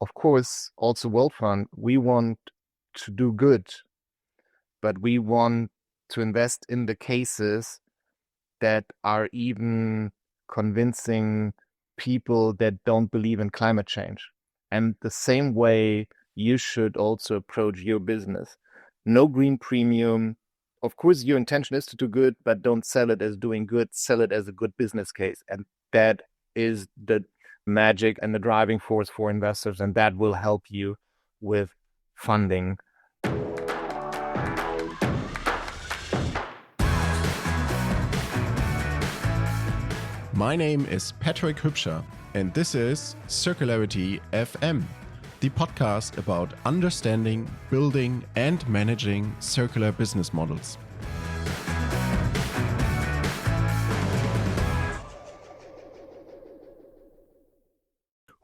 of course, also World Fund, we want to do good, but we want to invest in the cases that are even convincing people that don't believe in climate change. And the same way you should also approach your business. No green premium. Of course, your intention is to do good, but don't sell it as doing good. Sell it as a good business case. And that is the magic and the driving force for investors. And that will help you with funding. My name is Patrick Hypscher, and this is Circularity FM, the podcast about understanding, building, and managing circular business models.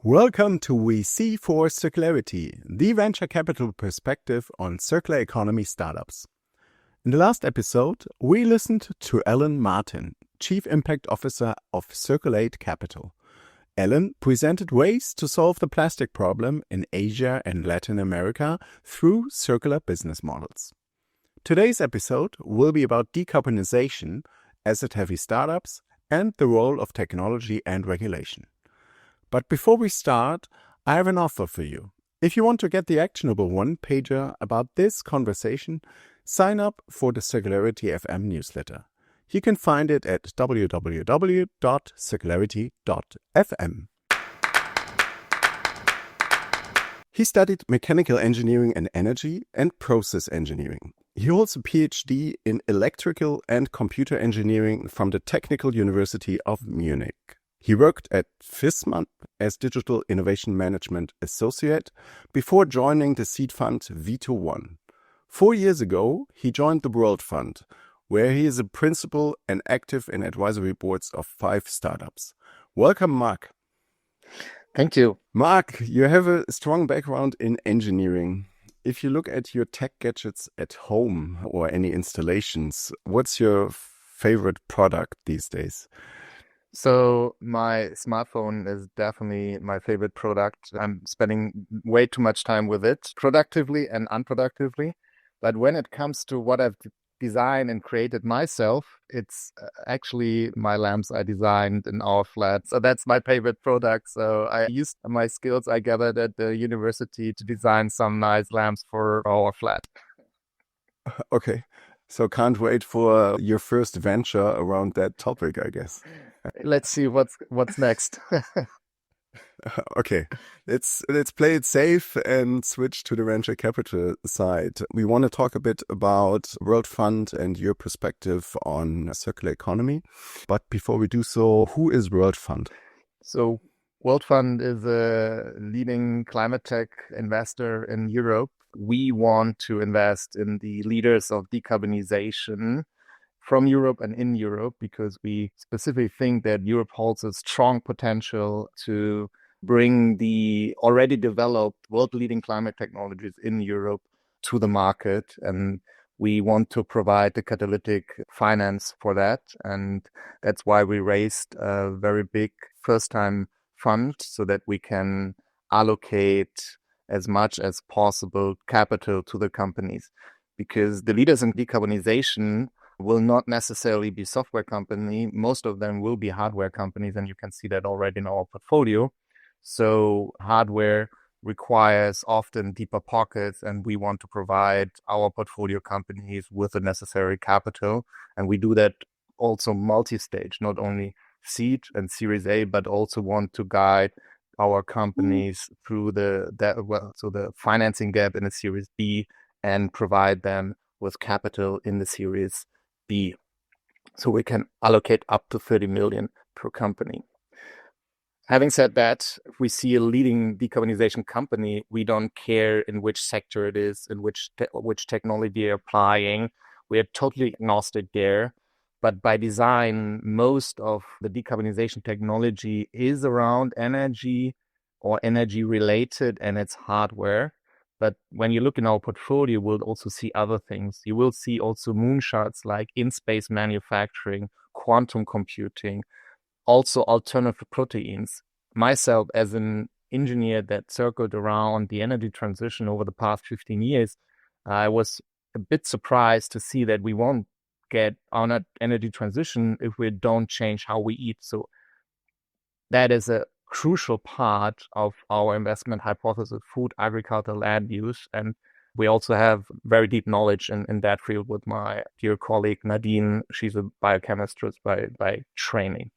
Welcome to VC for Circularity, the venture capital perspective on circular economy startups. In the last episode, we listened to Alan Martin, Chief Impact Officer of Circulate Capital. Alan presented ways to solve the plastic problem in Asia and Latin America through circular business models. Today's episode will be about decarbonization, asset-heavy startups, and the role of technology and regulation. But before we start, I have an offer for you. If you want to get the actionable one-pager about this conversation, sign up for the Circularity FM newsletter. You can find it at www.circularity.fm. He studied mechanical engineering and energy and process engineering. He holds a PhD in electrical and computer engineering from the Technical University of Munich. He worked at Viessmann as Digital Innovation Management Associate before joining the seed fund V21. 4 years ago, he joined the World Fund, where he is a principal and active in advisory boards of 5 startups. Welcome, Mark. Thank you. Mark, you have a strong background in engineering. If you look at your tech gadgets at home or any installations, what's your favorite product these days? So my smartphone is definitely my favorite product. I'm spending way too much time with it, productively and unproductively. But when it comes to what I've designed and created myself, it's actually my lamps I designed in our flat. So that's my favorite product. So I used my skills I gathered at the university to design some nice lamps for our flat. Okay. So can't wait for your first venture around that topic, I guess. Let's see what's next. Okay, let's play it safe and switch to the venture capital side. We want to talk a bit about World Fund and your perspective on circular economy. But before we do so, who is World Fund? So World Fund is a leading climate tech investor in Europe. We want to invest in the leaders of decarbonization from Europe and in Europe because we specifically think that Europe holds a strong potential to bring the already developed world-leading climate technologies in Europe to the market. And we want to provide the catalytic finance for that. And that's why we raised a very big first-time fund so that we can allocate as much as possible capital to the companies. Because the leaders in decarbonization will not necessarily be software company. Most of them will be hardware companies, and you can see that already in our portfolio. So hardware requires often deeper pockets, and we want to provide our portfolio companies with the necessary capital. And we do that also multi-stage, not only seed and Series A, but also want to guide our companies through the financing gap in a Series B and provide them with capital in the Series B. So we can allocate up to 30 million per company. Having said that, if we see a leading decarbonization company, we don't care in which sector it is, in which technology they're applying. We are totally agnostic there. But by design, most of the decarbonization technology is around energy or energy related, and it's hardware. But when you look in our portfolio, we'll also see other things. You will see also moonshots like in-space manufacturing, quantum computing, also alternative proteins. Myself, as an engineer that circled around the energy transition over the past 15 years, I was a bit surprised to see that we won't get on an energy transition if we don't change how we eat. So that is a crucial part of our investment hypothesis, food, agriculture, land use. And we also have very deep knowledge in that field with my dear colleague Nadine. She's a biochemist by training.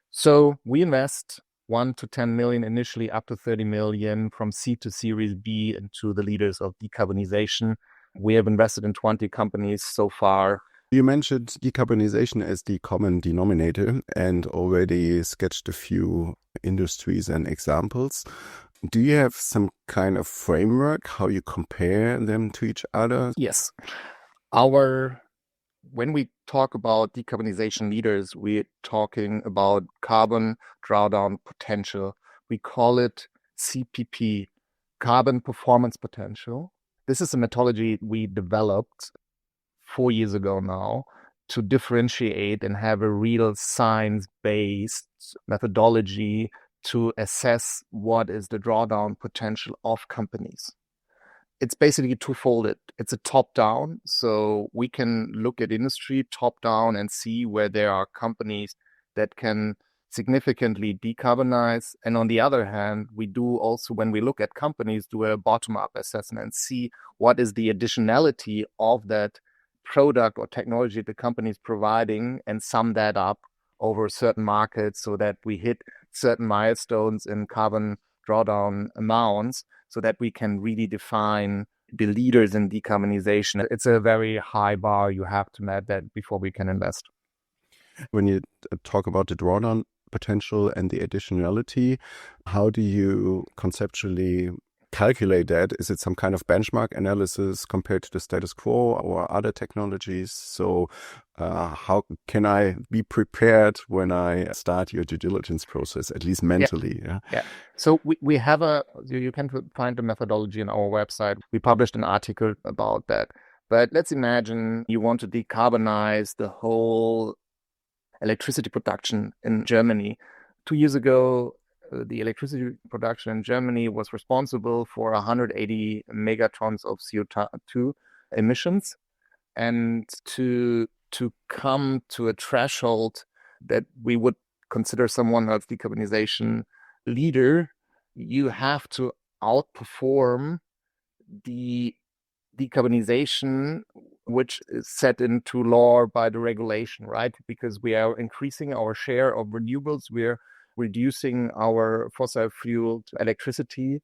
So we invest 1 to 10 million initially, up to 30 million from seed to Series B into the leaders of decarbonization. We have invested in 20 companies so far. You mentioned decarbonization as the common denominator and already sketched a few industries and examples. Do you have some kind of framework how you compare them to each other? Yes. When we talk about decarbonization leaders, we're talking about carbon drawdown potential. We call it CPP, carbon performance potential. This is a methodology we developed 4 years ago now to differentiate and have a real science-based methodology to assess what is the drawdown potential of companies. It's basically twofold. It's a top-down, so we can look at industry top-down and see where there are companies that can significantly decarbonize. And on the other hand, we do also, when we look at companies, do a bottom-up assessment and see what is the additionality of that product or technology the company is providing and sum that up over certain markets so that we hit certain milestones in carbon drawdown amounts so that we can really define the leaders in decarbonization. It's a very high bar you have to meet that before we can invest. When you talk about the drawdown potential and the additionality, how do you conceptually calculate that? Is it some kind of benchmark analysis compared to the status quo or other technologies? So how can I be prepared when I start your due diligence process, at least mentally? Yeah. So we have you can find the methodology on our website. We published an article about that. But let's imagine you want to decarbonize the whole electricity production in Germany. 2 years ago, the electricity production in Germany was responsible for 180 megatons of CO2 emissions. And to come to a threshold that we would consider someone as decarbonization leader, you have to outperform the decarbonization which is set into law by the regulation, right? Because we are increasing our share of renewables, we're reducing our fossil fueled electricity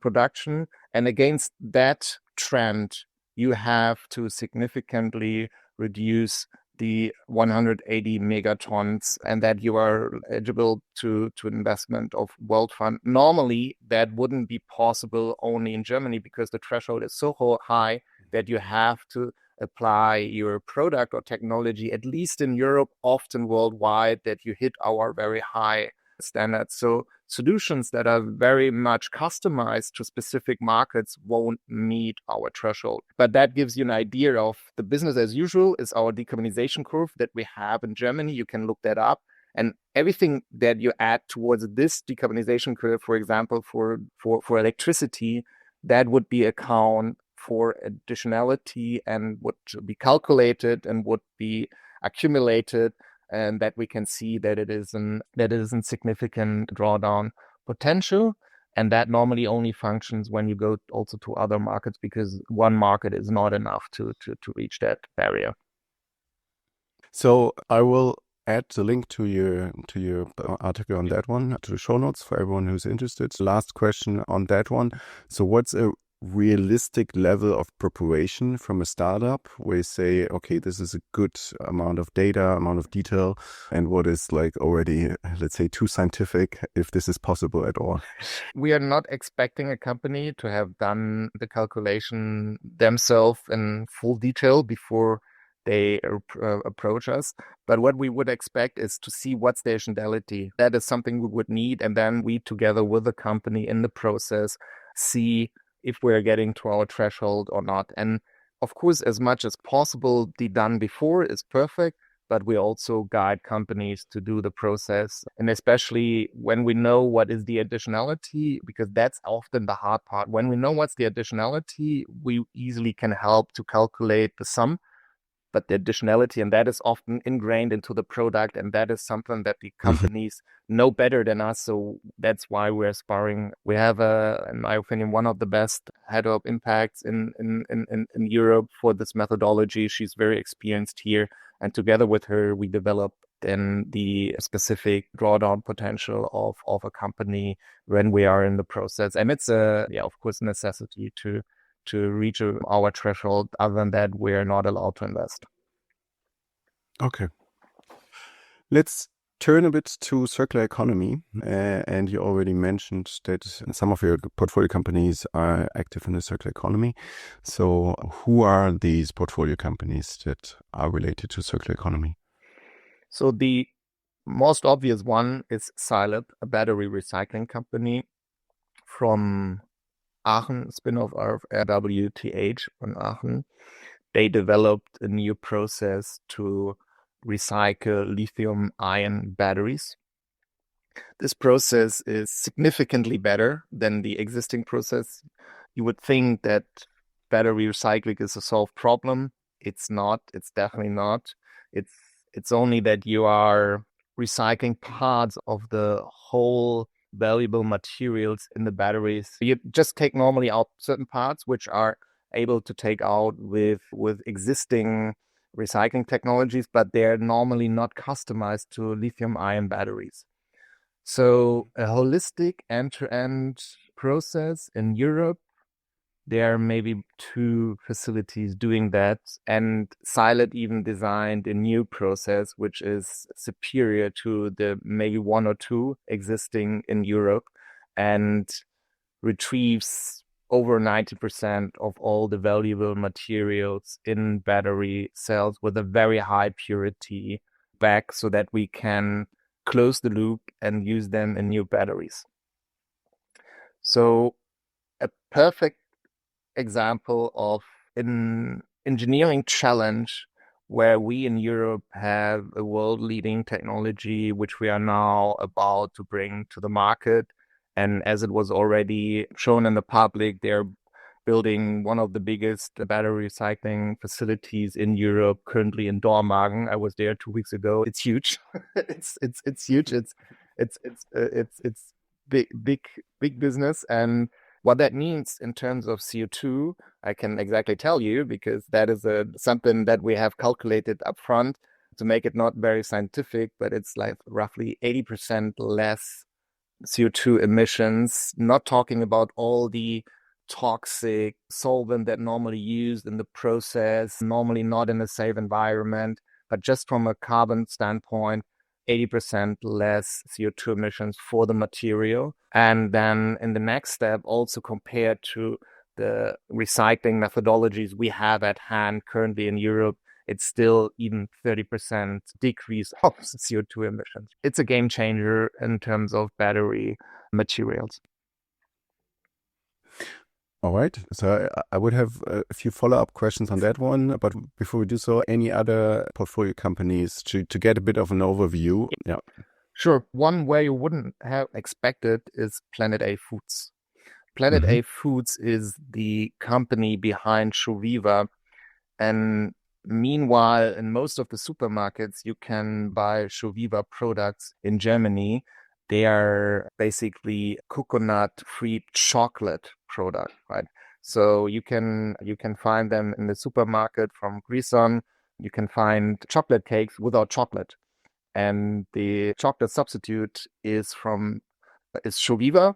production. And against that trend, you have to significantly reduce the 180 megatons and that you are eligible to investment of World Fund. Normally, that wouldn't be possible only in Germany because the threshold is so high that you have to apply your product or technology, at least in Europe, often worldwide, that you hit our very high standards. So solutions that are very much customized to specific markets won't meet our threshold. But that gives you an idea of the business as usual is our decarbonization curve that we have in Germany. You can look that up. And everything that you add towards this decarbonization curve, for example, for electricity, that would be account for additionality and would be calculated and would be accumulated, and that we can see that it is a significant drawdown potential. And that normally only functions when you go also to other markets because one market is not enough to reach that barrier. So I will add the link to your article on that one to the show notes for everyone who's interested. Last question on that one. So what's a realistic level of preparation from a startup where you say, okay, this is a good amount of data, amount of detail, and what is like already, let's say, too scientific, if this is possible at all? We are not expecting a company to have done the calculation themselves in full detail before they approach us. But what we would expect is to see what's the additionality. That is something we would need. And then we, together with the company in the process, see if we're getting to our threshold or not. And of course, as much as possible, the done before is perfect. but we also guide companies to do the process. And especially when we know what is the additionality, because that's often the hard part. When we know what's the additionality, we easily can help to calculate the sum, but the additionality, and that is often ingrained into the product, and that is something that the companies know better than us. So that's why we're sparring. We have, in my opinion, one of the best head of impacts in Europe for this methodology. She's very experienced here, and together with her, we developed then the specific drawdown potential of a company when we are in the process. And it's of course, necessity to reach our threshold. Other than that, we're not allowed to invest. Okay. Let's turn a bit to circular economy. And you already mentioned that some of your portfolio companies are active in the circular economy. So who are these portfolio companies that are related to circular economy? So the most obvious one is Cylib, a battery recycling company from Aachen, spin-off of RWTH from Aachen. They developed a new process to recycle lithium-ion batteries. This process is significantly better than the existing process. You would think that battery recycling is a solved problem. It's not. It's definitely not. It's only that you are recycling parts of the whole valuable materials in the batteries. You just take normally out certain parts which are able to take out with existing recycling technologies, but they're normally not customized to lithium-ion batteries. So a holistic end-to-end process in Europe. There are maybe 2 facilities doing that, and Cylib even designed a new process which is superior to the maybe 1 or 2 existing in Europe, and retrieves over 90% of all the valuable materials in battery cells with a very high purity back, so that we can close the loop and use them in new batteries. So a perfect example of an engineering challenge where we in Europe have a world-leading technology which we are now about to bring to the market. And as it was already shown in the public, they're building one of the biggest battery recycling facilities in Europe, currently in Dormagen. I was there 2 weeks ago. It's huge. it's huge. It's big business. And what that means in terms of CO2, I can exactly tell you, because that is something that we have calculated upfront to make it not very scientific, but it's like roughly 80% less CO2 emissions, not talking about all the toxic solvent that normally used in the process, normally not in a safe environment, but just from a carbon standpoint, 80% less CO2 emissions for the material. And then in the next step, also compared to the recycling methodologies we have at hand currently in Europe, it's still even 30% decrease of CO2 emissions. It's a game changer in terms of battery materials. All right. So I would have a few follow-up questions on that one. But before we do so, any other portfolio companies to get a bit of an overview? Yeah. Sure. One where you wouldn't have expected is Planet A Foods. Planet A Foods is the company behind Shoviva. And meanwhile, in most of the supermarkets, you can buy Shoviva products in Germany. They are basically coconut-free chocolate product, right? So you can find them in the supermarket from Grison. You can find chocolate cakes without chocolate, and the chocolate substitute is Shoviva,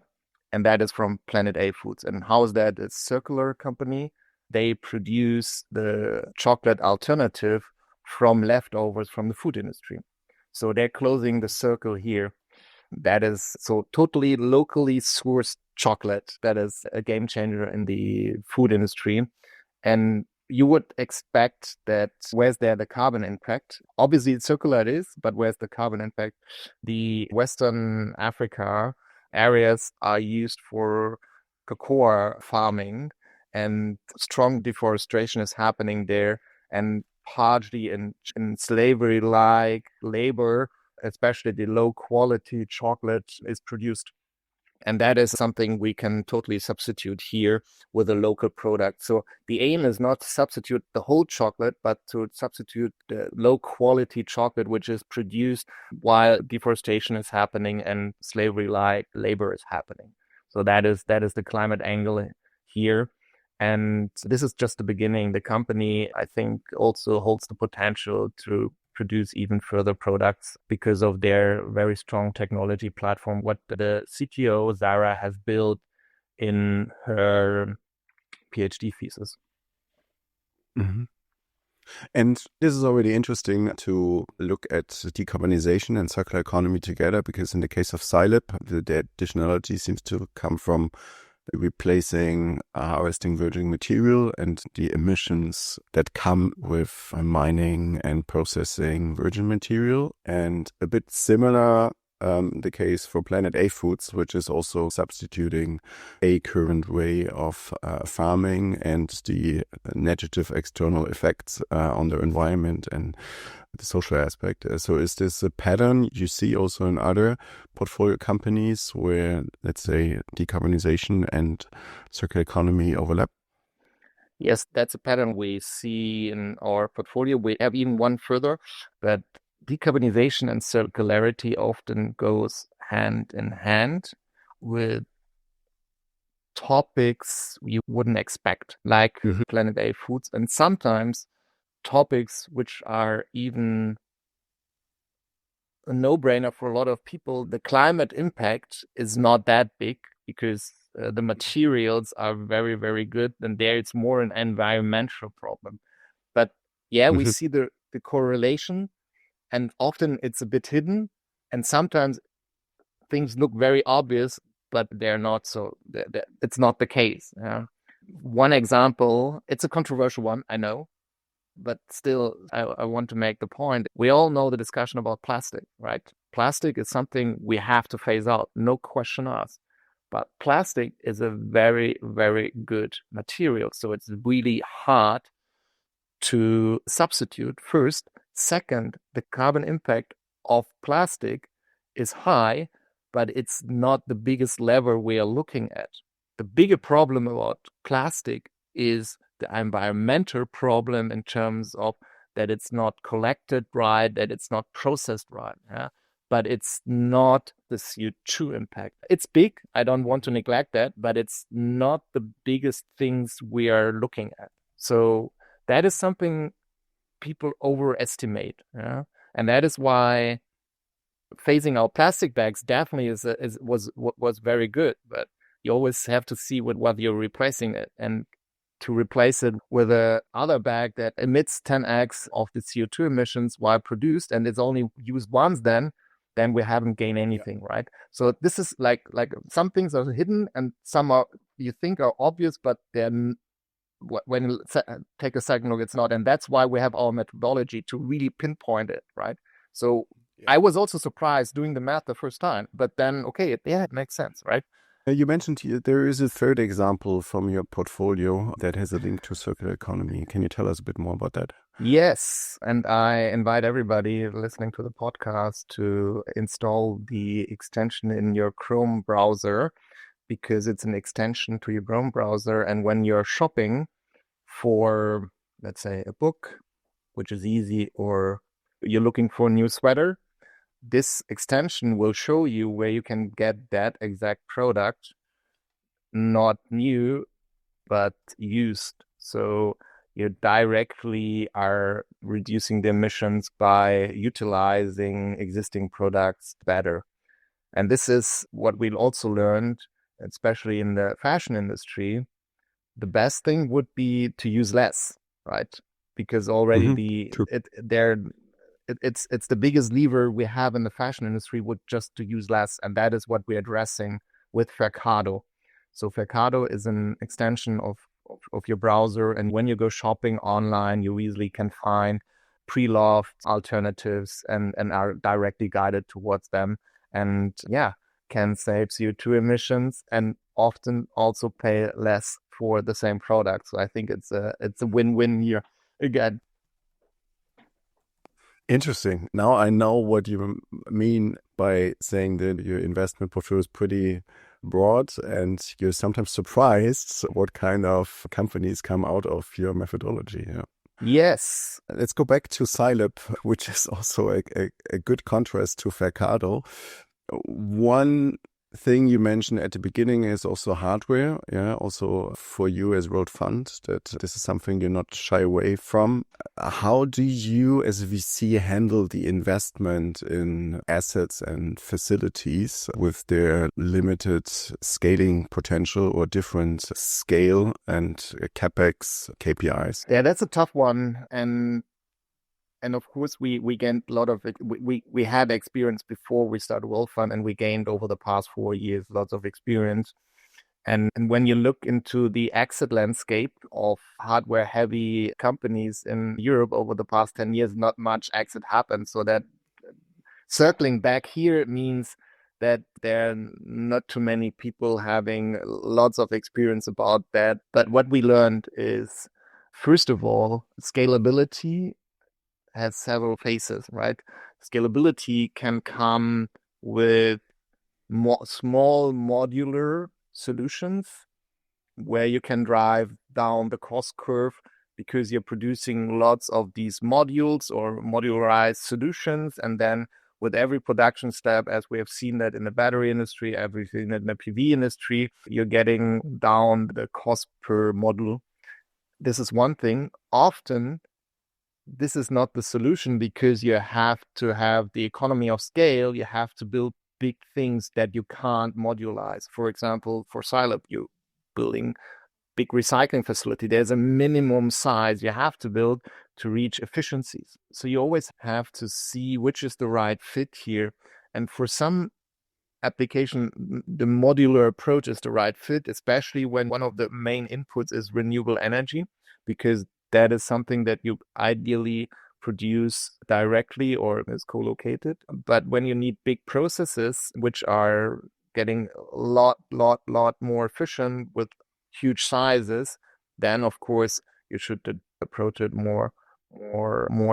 and that is from Planet A Foods. And how is that? It's a circular company. They produce the chocolate alternative from leftovers from the food industry. So they're closing the circle here. That is so totally locally sourced chocolate. That is a game changer in the food industry. And you would expect that where's there the carbon impact? Obviously, circular it is, but where's the carbon impact? The Western Africa areas are used for cocoa farming, and strong deforestation is happening there. And partly in slavery-like labor, especially the low-quality chocolate is produced. And that is something we can totally substitute here with a local product. So the aim is not to substitute the whole chocolate, but to substitute the low-quality chocolate, which is produced while deforestation is happening and slavery-like labor is happening. So that is the climate angle here. And this is just the beginning. The company, I think, also holds the potential to produce even further products because of their very strong technology platform, what the CTO, Zara, has built in her PhD thesis. Mm-hmm. And this is already interesting to look at decarbonization and circular economy together, because in the case of Cylib, the additionality seems to come from replacing harvesting virgin material and the emissions that come with mining and processing virgin material. And a bit similar the case for Planet A Foods, which is also substituting a current way of farming and the negative external effects on the environment and the social aspect. So is this a pattern you see also in other portfolio companies where, let's say, decarbonization and circular economy overlap? Yes, that's a pattern we see in our portfolio. We have even one further, but decarbonization and circularity often goes hand in hand with topics you wouldn't expect, like Planet A Foods, and sometimes topics which are even a no-brainer for a lot of people. The climate impact is not that big because the materials are very, very good, and there it's more an environmental problem. But yeah, we see the correlation, and often it's a bit hidden, and sometimes things look very obvious, but they're not. So it's not the case. One example, it's a controversial one, I know, but still, I want to make the point. We all know the discussion about plastic, right? Plastic is something we have to phase out, no question asked. But plastic is a very, very good material. So it's really hard to substitute, first. Second, the carbon impact of plastic is high, but it's not the biggest lever we are looking at. The bigger problem about plastic is the environmental problem in terms of that it's not collected right, that it's not processed right. But it's not the CO2 impact. It's big. I don't want to neglect that, but it's not the biggest things we are looking at. So that is something people overestimate. And that is why phasing out plastic bags definitely was very good. But you always have to see what you're replacing it. And to replace it with a other bag that emits 10x of the CO2 emissions while produced, and it's only used once, then we haven't gained anything, right? So this is like some things are hidden and some are you think are obvious, but then when you take a second look, it's not. And that's why we have our methodology to really pinpoint it, right? So I was also surprised doing the math the first time, but then, okay, it makes sense, right? You mentioned here there is a third example from your portfolio that has a link to circular economy. Can you tell us a bit more about that? Yes, and I invite everybody listening to the podcast to install the extension in your Chrome browser, because it's an extension to your Chrome browser. And when you're shopping for, let's say, a book, which is easy, or you're looking for a new sweater, this extension will show you where you can get that exact product, not new, but used. So you directly are reducing the emissions by utilizing existing products better. And this is what we've also learned, especially in the fashion industry. The best thing would be to use less, right? Because already it's the biggest lever we have in the fashion industry, would just to use less. And that is what we're addressing with Faircado. So Faircado is an extension of your browser. And when you go shopping online, you easily can find pre-loved alternatives and are directly guided towards them. And can save CO2 emissions and often also pay less for the same product. So I think it's a win-win here again. Interesting. Now I know what you mean by saying that your investment portfolio is pretty broad, and you're sometimes surprised what kind of companies come out of your methodology. Yeah. Yes. Let's go back to Cylib, which is also a good contrast to Faircado. One thing you mentioned at the beginning is also hardware. Yeah, also for you as World Fund, that this is something you're not shy away from. How do you as a VC handle the investment in assets and facilities with their limited scaling potential or different scale and CapEx KPIs? Yeah, that's a tough one. And of course, we gained a lot of it. We had experience before we started World Fund, and we gained over the past 4 years lots of experience. And when you look into the exit landscape of hardware-heavy companies in Europe over the past 10 years, not much exit happened. So that circling back here means that there are not too many people having lots of experience about that. But what we learned is, first of all, scalability has several phases, right? Scalability can come with small modular solutions where you can drive down the cost curve because you're producing lots of these modules or modularized solutions. And then with every production step, as we have seen that in the battery industry, everything in the PV industry, you're getting down the cost per module. This is one thing. Often, this is not the solution because you have to have the economy of scale. You have to build big things that you can't modularize. For example, for Cylib, you're building big recycling facility. There's a minimum size you have to build to reach efficiencies. So you always have to see which is the right fit here. And for some application, the modular approach is the right fit, especially when one of the main inputs is renewable energy, because that is something that you ideally produce directly or is co-located. But when you need big processes, which are getting a lot more efficient with huge sizes, then of course you should approach it more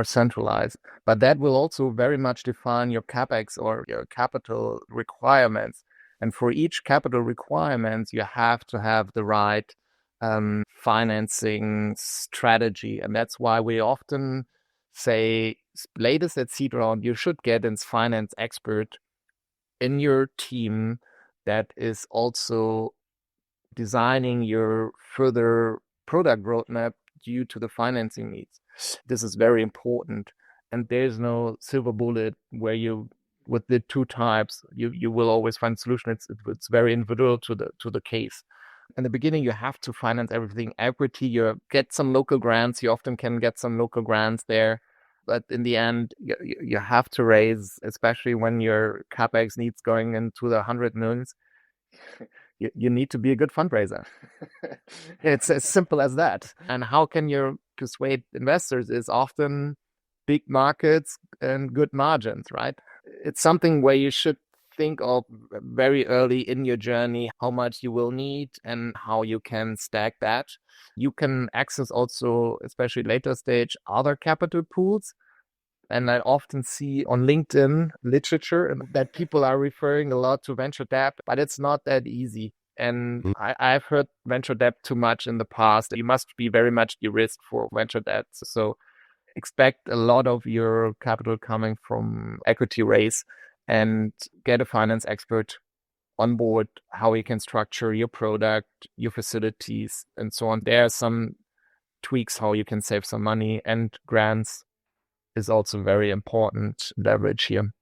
centralized. But that will also very much define your CapEx or your capital requirements. And for each capital requirements, you have to have the right financing strategy. And that's why we often say, latest at seed round, you should get a finance expert in your team that is also designing your further product roadmap due to the financing needs. This is very important. And there's no silver bullet where you, with the two types, you will always find a solution. It's very individual to the case. In the beginning, you have to finance everything equity. You get some local grants. You often can get some local grants there. But in the end, you have to raise, especially when your CapEx needs going into the 100 millions. You need to be a good fundraiser. It's as simple as that. And how can you persuade investors is often big markets and good margins, right? It's something where you should think of very early in your journey how much you will need and how you can stack that. You can access also, especially later stage, other capital pools. And I often see on LinkedIn literature that people are referring a lot to venture debt, but it's not that easy. And I've heard venture debt too much in the past. You must be very much de-risked for venture debt. So expect a lot of your capital coming from equity raise and get a finance expert on board, how you can structure your product, your facilities, and so on. There are some tweaks how you can save some money, and grants is also very important leverage here.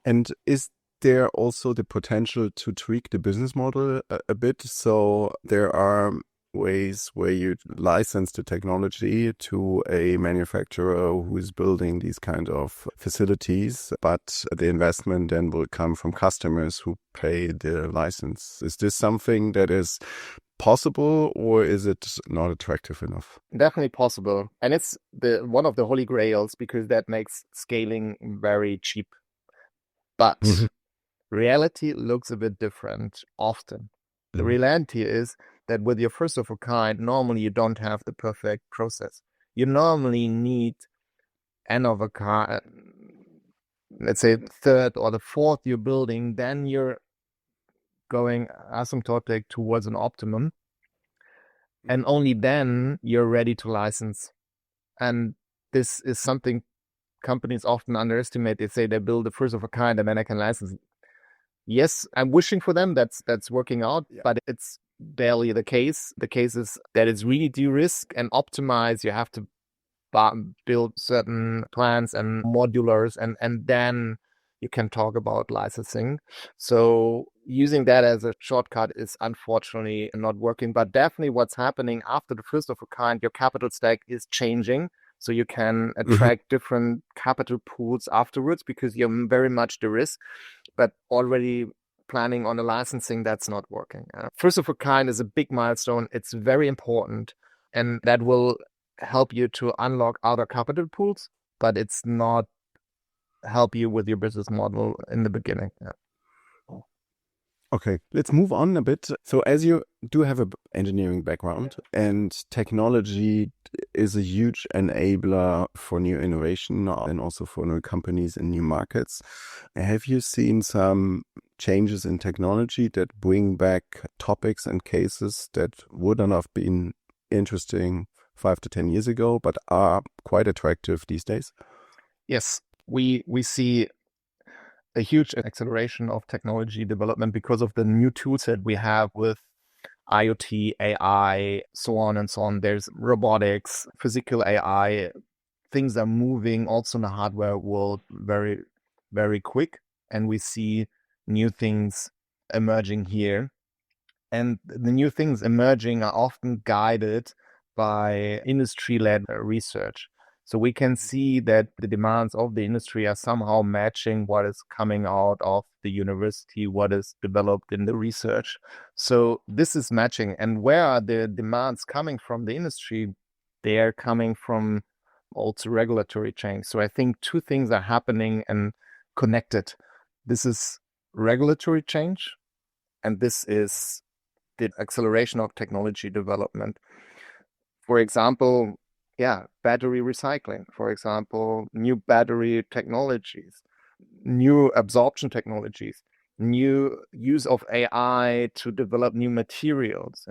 And is there also the potential to tweak the business model a bit? So there are ways where you license the technology to a manufacturer who is building these kind of facilities, but the investment then will come from customers who pay the license. Is this something that is possible, or is it not attractive enough? Definitely possible. And it's one of the holy grails because that makes scaling very cheap. But reality looks a bit different often. The reality is that with your first of a kind, normally you don't have the perfect process. You normally need end of a car, let's say third or the fourth you're building, then you're going asymptotic towards an optimum. And only then you're ready to license. And this is something companies often underestimate. They say they build the first of a kind and then I can license it. Yes, I'm wishing for them that's working out, but it's barely the case. The case is that it's really de-risk and optimize. You have to build certain plans and modulars, and then you can talk about licensing. So using that as a shortcut is unfortunately not working, but definitely what's happening after the first of a kind, your capital stack is changing. So you can attract different capital pools afterwards because you're very much the risk, but already planning on a licensing, that's not working. First of a kind is a big milestone. It's very important, and that will help you to unlock other capital pools, but it's not help you with your business model in the beginning. Okay, let's move on a bit. So as you do have an engineering background and technology is a huge enabler for new innovation and also for new companies and new markets, have you seen some changes in technology that bring back topics and cases that would not have been interesting 5 to 10 years ago, but are quite attractive these days? Yes, we see a huge acceleration of technology development because of the new tools that we have with IoT, AI, so on and so on. There's robotics, physical AI. Things are moving also in the hardware world very, very quick. And we see new things emerging here. And the new things emerging are often guided by industry-led research. So we can see that the demands of the industry are somehow matching what is coming out of the university, what is developed in the research. So this is matching. And where are the demands coming from the industry? They are coming from also regulatory change. So I think two things are happening and connected. This is regulatory change, and this is the acceleration of technology development. For example, battery recycling, for example, new battery technologies, new absorption technologies, new use of AI to develop new materials,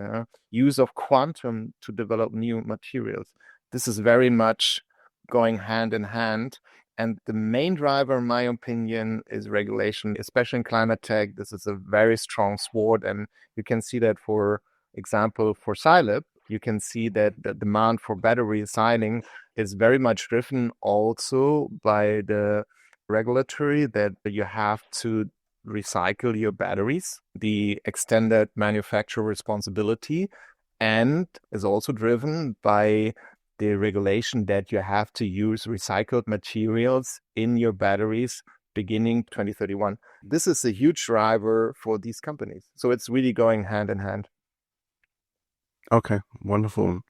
use of quantum to develop new materials. This is very much going hand in hand. And the main driver, in my opinion, is regulation, especially in climate tech. This is a very strong sword. And you can see that, for example, for Cylib, you can see that the demand for battery recycling is very much driven also by the regulatory that you have to recycle your batteries, the extended manufacturer responsibility, and is also driven by the regulation that you have to use recycled materials in your batteries beginning 2031. This is a huge driver for these companies. So it's really going hand in hand. Okay, wonderful.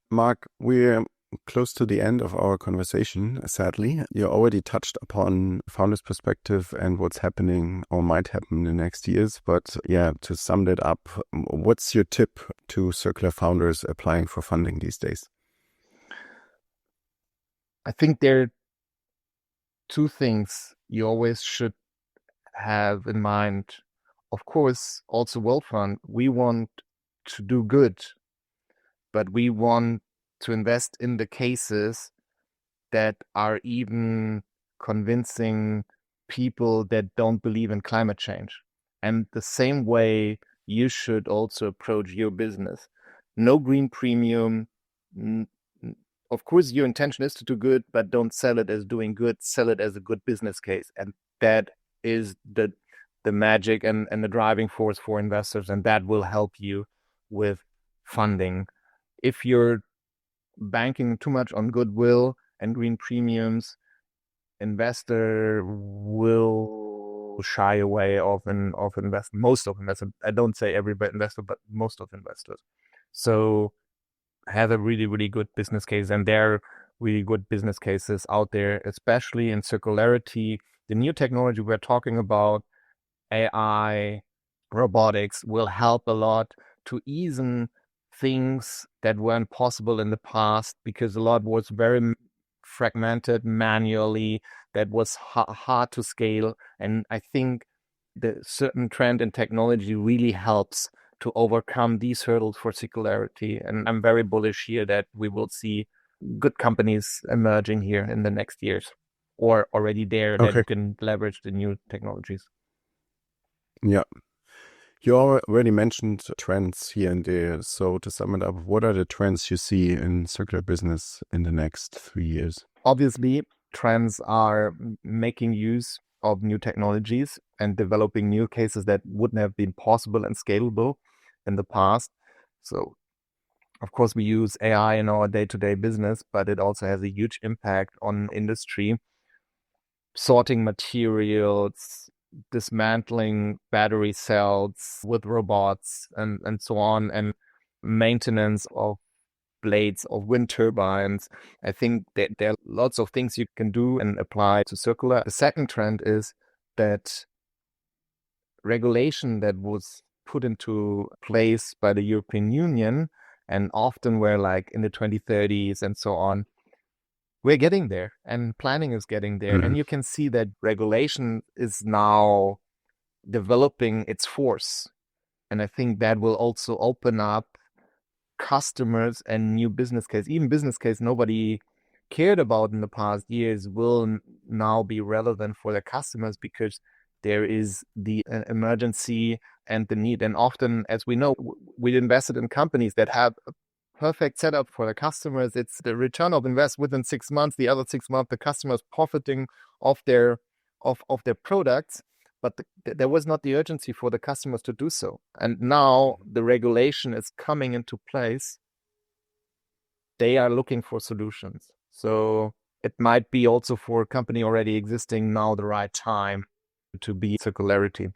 Mark, we're close to the end of our conversation, sadly. You already touched upon founders' perspective and what's happening or might happen in the next years. But to sum that up, what's your tip to circular founders applying for funding these days? I think there are two things you always should have in mind. Of course, also WorldFund, we want to do good, but we want to invest in the cases that are even convincing people that don't believe in climate change. And the same way you should also approach your business. No green premium. Of course, your intention is to do good, but don't sell it as doing good. Sell it as a good business case. And that is the magic and the driving force for investors. And that will help you with funding. If you're banking too much on goodwill and green premiums, investor will shy away of investment. Most of investors, I don't say every investor, but most of investors. So have a really, really good business case, and there are really good business cases out there, especially in circularity. The new technology we're talking about, AI, robotics, will help a lot to ease things that weren't possible in the past, because a lot was very fragmented manually, that was hard to scale. And I think the certain trend in technology really helps to overcome these hurdles for circularity. And I'm very bullish here that we will see good companies emerging here in the next years, or already there that can leverage the new technologies. Yeah. You already mentioned trends here and there. So to sum it up, what are the trends you see in circular business in the next 3 years? Obviously, trends are making use of new technologies and developing new cases that wouldn't have been possible and scalable in the past. So, of course, we use AI in our day-to-day business, but it also has a huge impact on industry. Sorting materials, dismantling battery cells with robots and so on, and maintenance of blades of wind turbines. I think that there are lots of things you can do and apply to circular. The second trend is that regulation that was put into place by the European Union, and often were like in the 2030s and so on, we're getting there, and planning is getting there. And you can see that regulation is now developing its force. And I think that will also open up customers and new business case. Even business case nobody cared about in the past years will now be relevant for their customers, because there is the emergency and the need. And often, as we know, we invested in companies that have a perfect setup for the customers. It's the return of invest within 6 months. The other 6 months, the customers profiting of their products. But there was not the urgency for the customers to do so. And now the regulation is coming into place. They are looking for solutions. So it might be also for a company already existing now the right time to be circularity.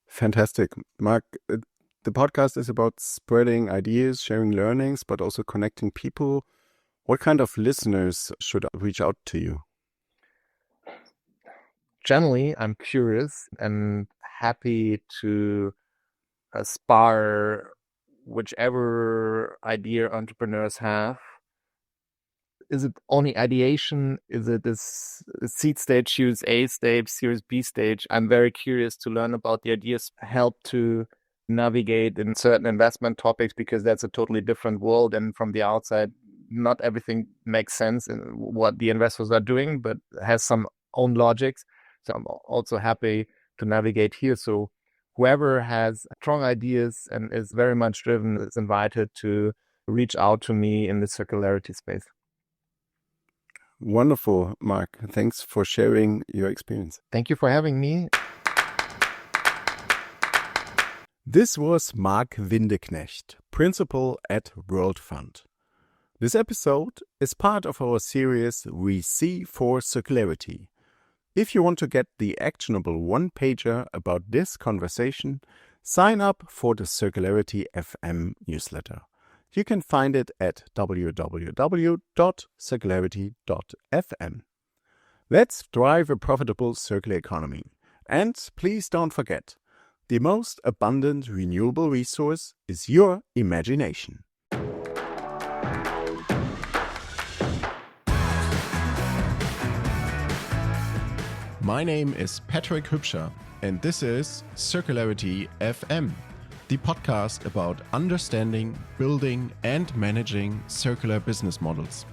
Fantastic. Mark, the podcast is about spreading ideas, sharing learnings, but also connecting people. What kind of listeners should reach out to you? Generally, I'm curious and happy to spar whichever idea entrepreneurs have. Is it only ideation? Is it this seed stage, Series A stage, Series B stage? I'm very curious to learn about the ideas, help to navigate in certain investment topics, because that's a totally different world. And from the outside, not everything makes sense in what the investors are doing, but has some own logics. So I'm also happy to navigate here. So whoever has strong ideas and is very much driven is invited to reach out to me in the circularity space. Wonderful, Mark. Thanks for sharing your experience. Thank you for having me. This was Mark Windeknecht, principal at World Fund. This episode is part of our series We See for Circularity. If you want to get the actionable one-pager about this conversation, sign up for the Circularity FM newsletter. You can find it at www.circularity.fm. Let's drive a profitable circular economy. And please don't forget, the most abundant renewable resource is your imagination. My name is Patrick Hypscher, and this is Circularity FM, the podcast about understanding, building, and managing circular business models.